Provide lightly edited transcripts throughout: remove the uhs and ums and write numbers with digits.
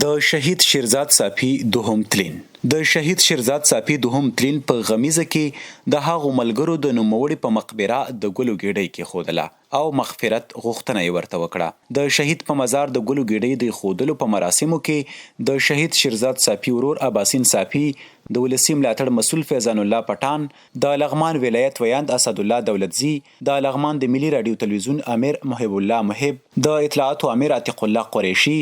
د شهید شیرزاد صافی دوهم تلین د شهید شیرزاد صافی دوهم تلین په غمیزه کې د هغو ملګرو د نوموړي په مقبره د ګلو ګېډۍ کې خودله او مغفرت غوښتنه یې ورته وکړه. د شهید په مزار د ګلو ګېډۍ د خودلو په مراسمو کې د شهید شیرزاد صافی ورور اباسین صافی، د ولسی ملاتړ مسؤل فیضان الله پټان، د لغمان ولایت ویاند اسد الله دولتزی، د لغمان د ملي رادیو تلویزیون امیر محب الله محب، د اطلاعاتو امیر عتیق الله قریشی،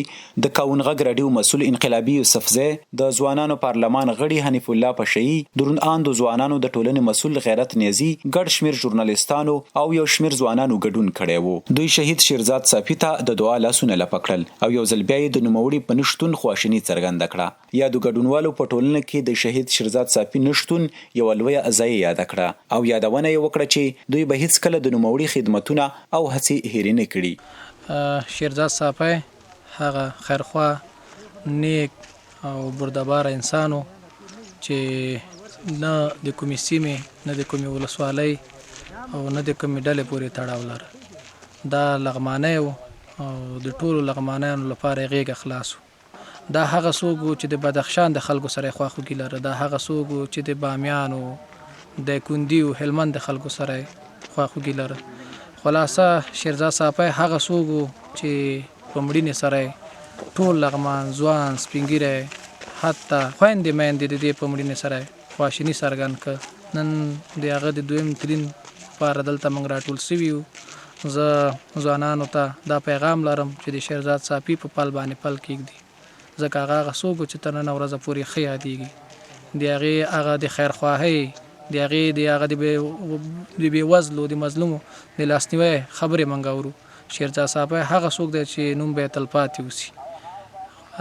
د کاونغږ رادیو مسؤل انقلابی یوسفزی، د ځوانانو پارلمان غړي حنیف الله پشئی، درون آند ځوانانو د ټولنې مسؤل غیرت نیازی، ګډ شمیر ژورنالیستانو او یو شمیر ځوانانو ګډون کړی وو. دوی شهید شیرزاد صافی ته د دعا لاسونه لپکړل او یو ځل بیا یې د نوموړي په نشتون خواشیني څرګنده کړه. یا د ګډونوالو په ټولنه کې د شهید شیرزاد صافی نشتون یو لویه ازایه یاد کړه او یادونه یې وکړه چې دوی به هیڅ کله د نوموړي خدمتونه او هڅې هېرې نه کړي. شیرزاد صافی هغه خیرخواه، نیک او بردبار انسانو چې نه د کومې سیمې نه د کومې ولسوالۍ او نه د کومې ډلې پورې تړاو لره. دا لغمانی و او د ټولو لغمانیانو لپاره یې غېږه خلاص و. دا هغه څوک و چې د بدخشان د خلکو سره یې خواخوږي لره. دا هغه څوک و چې د بامیانو، د کندي او هلمند د خلکو سره یې خواخوږي لره. خلاصه شیرزاد صافی هغه څوک و چې په مړینې سره ټول لغمان، ځوان، سپین ږیری، حتی خویندې میندې د دې په مړینې سره خواشیني څرګند کړه. نن د هغه د دویم تلین لپاره دلته موږ راټول سوي یو. زه ځوانانو ته دا پیغام لرم چې د شیرزاد صافی په پل باندې پل کېږدي، ځکه هغه څوک و چې تر ننه ورځه پورې ښه یادېږي. د هغې هغه د خیرخواهۍ، د هغې د هغه د بېوزلو، د مظلومو د لاسنیوي خبرې موږ اورو. شیرزاد صافی هغه څوک دی چې نوم به یې تلپاتې اوسي.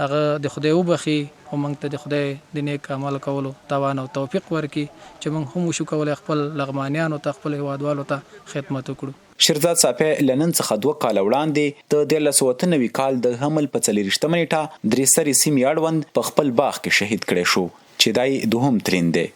هغه د خدای وبخي او موږ ته د خدای د نیک عمل کولو توان او توفیق ورکړي چې موږ هم وشو کولی خپل لغمانیانو ته، خپل هیوادوالو ته خدمت وکړو. شیرزاد صافی له نن څخه 2 کاله وړاندې د 1993 کال د حمل په 40 نیټه درې سرې سیمې اړوند په خپل باغ کې شهید کړی شو چې دای دوهم تلین دی.